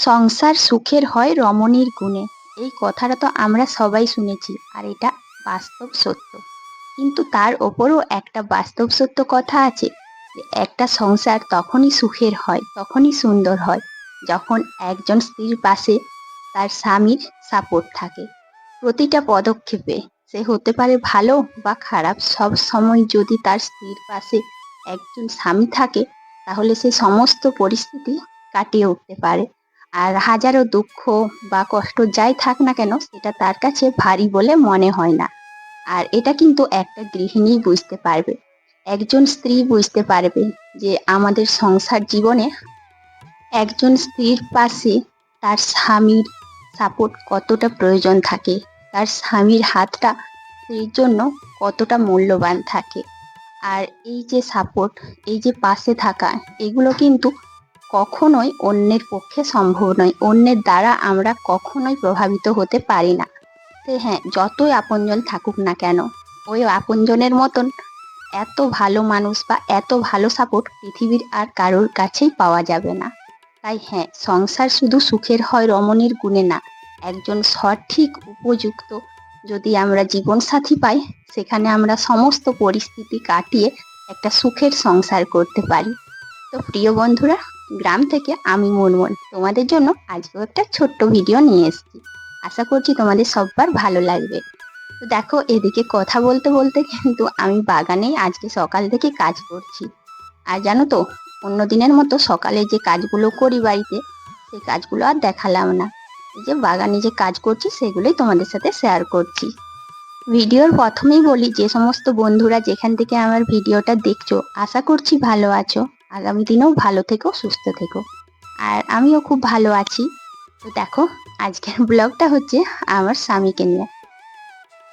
সংসার সুখের হয় রমণীর গুণে। এই কথাটা তো আমরা সবাই শুনেছি, আর এটা বাস্তব সত্য। কিন্তু তার ওপরও একটা বাস্তব সত্য কথা আছে যে একটা সংসার তখনই সুখের হয়, তখনই সুন্দর হয়, যখন একজন স্ত্রীর পাশে তার স্বামীর সাপোর্ট থাকে। প্রতিটা পদক্ষেপে, সে হতে পারে ভালো বা খারাপ, সব সময় যদি তার স্ত্রীর পাশে একজন স্বামী থাকে, তাহলে সে সমস্ত পরিস্থিতি কাটিয়ে উঠতে পারে। আর হাজারো দুঃখ বা কষ্ট যাই থাক না কেন, সেটা তার কাছে ভারী বলে মনে হয় না। আর এটা কিন্তু একটা গৃহিণী বুঝতে পারবে, একজন স্ত্রী বুঝতে পারবে যে আমাদের সংসার জীবনে একজন স্ত্রীর পাশে তার স্বামীর সাপোর্ট কতটা প্রয়োজন থাকে, তার স্বামীর হাতটা স্ত্রীর জন্য কতটা মূল্যবান থাকে। আর এই যে সাপোর্ট, এই যে পাশে থাকা, এগুলো কিন্তু কখনোই অন্যের পক্ষে সম্ভব নয়। অন্যের দ্বারা আমরা কখনোই প্রভাবিত হতে পারি না। সে হ্যাঁ, যতই আপনজন থাকুক না কেন, ওই আপনজনের মতন এত ভালো মানুষ বা এত ভালো সাপোর্ট পৃথিবীর আর কারোর কাছেই পাওয়া যাবে না। তাই হ্যাঁ, সংসার শুধু সুখের হয় রমণীর গুণে না, একজন সঠিক উপযুক্ত যদি আমরা জীবনসাথী পাই, সেখানে আমরা সমস্ত পরিস্থিতি কাটিয়ে একটা সুখের সংসার করতে পারি। তো প্রিয় বন্ধুরা, গ্রাম থেকে আমি মুনমুন তোমাদের জন্য আজকেও একটা ছোট্ট ভিডিও নিয়ে এসেছি। আশা করছি তোমাদের সবার ভালো লাগবে। তো দেখো, এদিকে কথা বলতে বলতে কিন্তু আমি বাগানেই আজকে সকাল থেকে কাজ করছি। আর জানো তো, অন্য দিনের মতো সকালে যে কাজগুলো করি বাড়িতে, সেই কাজগুলো আর দেখালাম না। এই যে বাগানে যে কাজ করছি, সেগুলোই তোমাদের সাথে শেয়ার করছি। ভিডিওর প্রথমেই বলি, যে সমস্ত বন্ধুরা যেখান থেকে আমার ভিডিওটা দেখছো, আশা করছি ভালো আছো। আগামী দিনেও ভালো থেকো, সুস্থ থেকো। আর আমিও খুব ভালো আছি। তো দেখো, আজকের ব্লগটা হচ্ছে আমার স্বামীকে নিয়ে।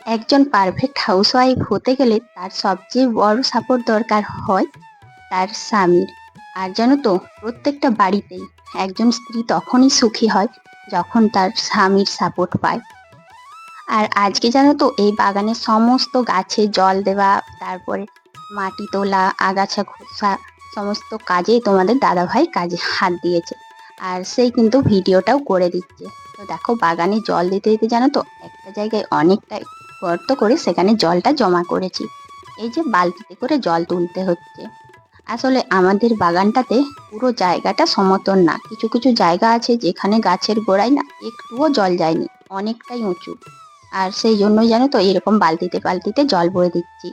একজন পারফেক্ট হাউসওয়াইফ হতে গেলে তার সবচেয়ে বড় সাপোর্ট দরকার হয় তার স্বামীর। আর জানো তো, প্রত্যেকটা বাড়িতেই একজন স্ত্রী তখনই সুখী হয় যখন তার স্বামীর সাপোর্ট পায়। আর আজকে জানো তো, এই বাগানের সমস্ত গাছে জল দেওয়া, তারপরে মাটি তোলা, আগাছা খোসা, সমস্ত কাজেই তোমাদের দাদাভাই কাজে হাত দিয়েছে। আর সেই কিন্তু ভিডিওটাও করে দিচ্ছে। তো দেখো, বাগানে জল দিতে দিতে জানো তো, একটা জায়গায় অনেকটা গর্ত করে সেখানে জলটা জমা করেছি। এই যে বালতিতে করে জল তুলতে হচ্ছে। আসলে আমাদের বাগানটাতে পুরো জায়গাটা সমতল না, কিছু কিছু জায়গা আছে যেখানে গাছের গোড়ায় না একটুও জল যায়নি, অনেকটাই উঁচু। আর সেই জন্যই জানো তো, এরকম বালতিতে বালতিতে জল ভরে দিচ্ছি।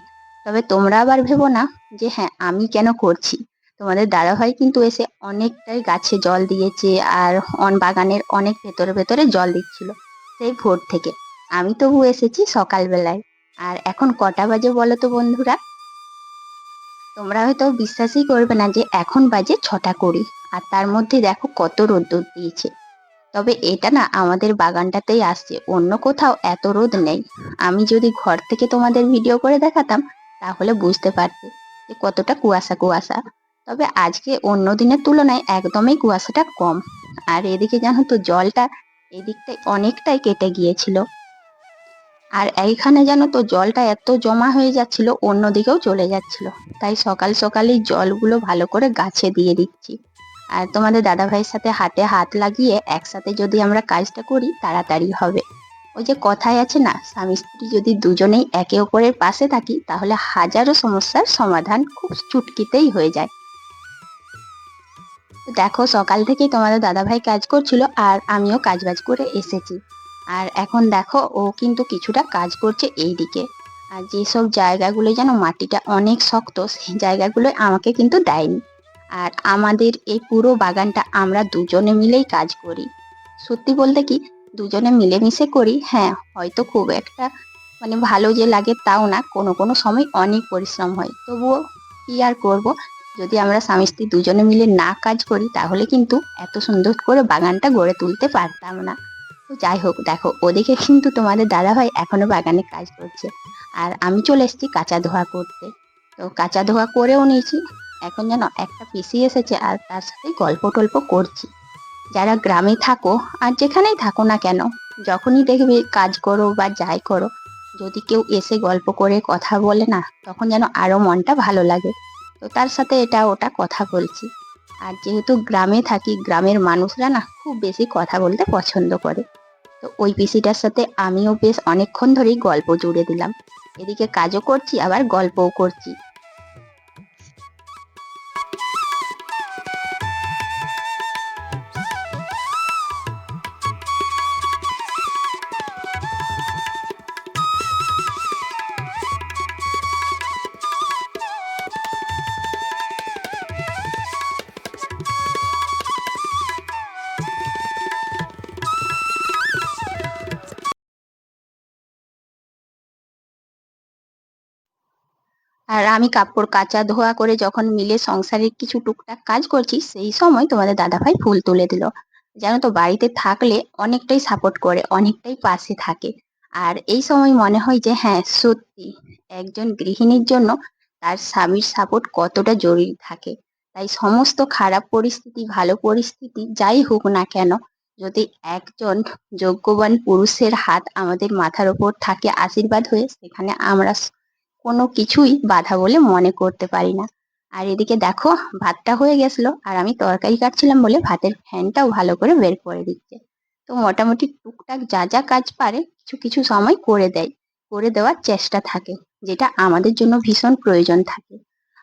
তবে তোমরা আবার ভেবো না যে হ্যাঁ, আমি কেন করছি। তোমাদের দাদাভাই কিন্তু এসে অনেকটাই গাছে জল দিয়েছে, আর বাগানের অনেক ভেতরে ভেতরে জল দিচ্ছিল সেই ভোর থেকে। আমি তবু এসেছি সকালবেলায়। আর এখন কটা বাজে বলো তো বন্ধুরা? তোমরা হয়তো বিশ্বাসই করবে না যে এখন বাজে 6টা 20, আর তার মধ্যে দেখো কত রোদ্দুর দিয়েছে। তবে এটা না আমাদের বাগানটাতেই আসছে, অন্য কোথাও এত রোদ নেই। আমি যদি ঘর থেকে তোমাদের ভিডিও করে দেখাতাম, তাহলে বুঝতে পারতে যে কতটা কুয়াশা কুয়াশা। তবে আজকে অন্য দিনের তুলনায় একদমই কুয়াশাটা কম। আর এদিকে জানো তো, জলটা এদিকটায় অনেকটাই কেটে গিয়েছিল। আর এইখানে জানো তো, জলটা এত জমা হয়ে যাচ্ছিল, অন্যদিকেও চলে যাচ্ছিল। তাই সকাল সকালেই জলগুলো ভালো করে গাছে দিয়ে দিচ্ছি। আর তোমাদের দাদাভাইয়ের সাথে হাতে হাত লাগিয়ে একসাথে যদি আমরা কাজটা করি, তাড়াতাড়ি হবে। ওই যে কথায় আছে না, স্বামী স্ত্রী যদি দুজনেই একে অপরের পাশে থাকি, তাহলে হাজারো সমস্যার সমাধান খুব চুটকিতেই হয়ে যায়। তো দেখো, সকাল থেকেই তোমাদের দাদাভাই কাজ করছিল, আর আমিও কাজবাজ করে এসেছি। আর এখন দেখো, ও কিন্তু কিছুটা কাজ করছে এই দিকে। আর যেসব জায়গাগুলো যেন মাটিটা অনেক শক্ত, সেই জায়গাগুলো আমাকে কিন্তু দেয়নি। আর আমাদের এই পুরো বাগানটা আমরা দুজনে মিলেই কাজ করি। সত্যি বলতে কি, দুজনে মিলেমিশে করি। হ্যাঁ, হয়তো খুব একটা ভালো যে লাগে তাও না, কোনো কোনো সময় অনেক পরিশ্রম হয়, তবুও কি আর করব। যদি আমরা স্বামী স্ত্রী দুজনে মিলে না কাজ করি, তাহলে কিন্তু এত সুন্দর করে বাগানটা গড়ে তুলতে পারতাম না। তো যাই হোক, দেখো ওদিকে কিন্তু তোমাদের দাদাভাই এখনো বাগানে কাজ করছে, আর আমি চলে এসেছি কাঁচা ধোয়া করতে। তো কাঁচা ধোয়া করেও নিয়েছি। এখন যেন একটা পিসি এসেছে, আর তার সাথে গল্প টল্প করছি। যারা গ্রামে থাকো, আর যেখানেই থাকো না কেন, যখনই দেখবে কাজ করো বা যাই করো, যদি কেউ এসে গল্প করে কথা বলে না, তখন যেন আরো মনটা ভালো লাগে। তো তার সাথে এটা ওটা কথা বলছি। আর যেহেতু গ্রামে থাকি, গ্রামের মানুষরা না খুব বেশি কথা বলতে পছন্দ করে। তো ওই পিসিটার সাথে আমিও বেশ অনেকক্ষণ ধরেই গল্প জুড়ে দিলাম। এদিকে কাজও করছি আবার গল্পও করছি। আর আমি কাপড় কাচা ধোয়া করে যখন মিলে সংসারের কিছু টুকটাক কাজ করছি, সেই সময় তোমাদের দাদাভাই ফুল তুলে দিল। জানো তো, বাড়িতে থাকলে অনেকটাই সাপোর্ট করে, অনেকটাই পাশে থাকে। আর এই সময় মনে হয় যে হ্যাঁ, সত্যি একজন গৃহিণীর জন্য তার স্বামীর সাপোর্ট কতটা জরুরি থাকে। তাই সমস্ত খারাপ পরিস্থিতি, ভালো পরিস্থিতি যাই হোক না কেন, যদি একজন যোগ্যবান পুরুষের হাত আমাদের মাথার ওপর থাকে আশীর্বাদ হয়ে, সেখানে আমরা কোনো কিছুই বাধা বলে মনে করতে পারি না। আর এদিকে দেখো, ভাতটা হয়ে গেছিল আর আমি তরকারি কাটছিলাম বলে ভাতের ফ্যানটাও ভালো করে বের করে দিচ্ছে। তো মোটামুটি টুকটাক যা যা কাজ পারে কিছু কিছু সময় করে দেয়, করে দেওয়ার চেষ্টা থাকে, যেটা আমাদের জন্য ভীষণ প্রয়োজন থাকে।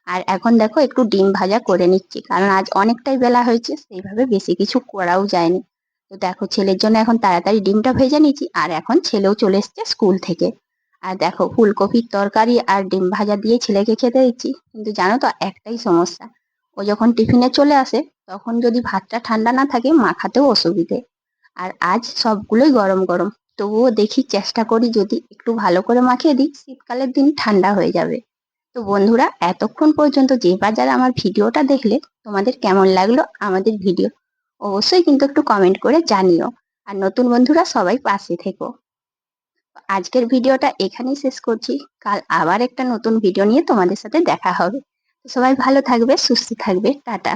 আর এখন দেখো একটু ডিম ভাজা করে নিচ্ছি, কারণ আজ অনেকটাই বেলা হয়েছে, সেইভাবে বেশি কিছু করাও যায়নি। তো দেখো, ছেলের জন্য এখন তাড়াতাড়ি ডিমটা ভেজে নিচ্ছি, আর এখন ছেলেও চলে এসছে স্কুল থেকে। আর দেখো, ফুলকপির তরকারি আর ডিম ভাজা দিয়ে ছেলেকে খেতে দিচ্ছি, কিন্তু জানো তো একটাই সমস্যা, ও যখন টিফিনে চলে আসে তখন যদি ভাতটা ঠান্ডা না থাকে মাখাতেও অসুবিধে। আর আজ সবগুলোই গরম গরম, তবুও দেখি চেষ্টা করি যদি একটু ভালো করে মাখিয়ে দিই, শীতকালের দিন ঠান্ডা হয়ে যাবে। তো বন্ধুরা, এতক্ষণ পর্যন্ত যে বা যারা আমার ভিডিওটা দেখলে, তোমাদের কেমন লাগলো আমাদের ভিডিও অবশ্যই কিন্তু একটু কমেন্ট করে জানিও। আর নতুন বন্ধুরা সবাই পাশে থেকো। আজকের ভিডিওটা এখানেই শেষ করছি। কাল আবার একটা নতুন ভিডিও নিয়ে তোমাদের সাথে দেখা হবে। সবাই ভালো থাকবে, সুস্থ থাকবে, টাটা।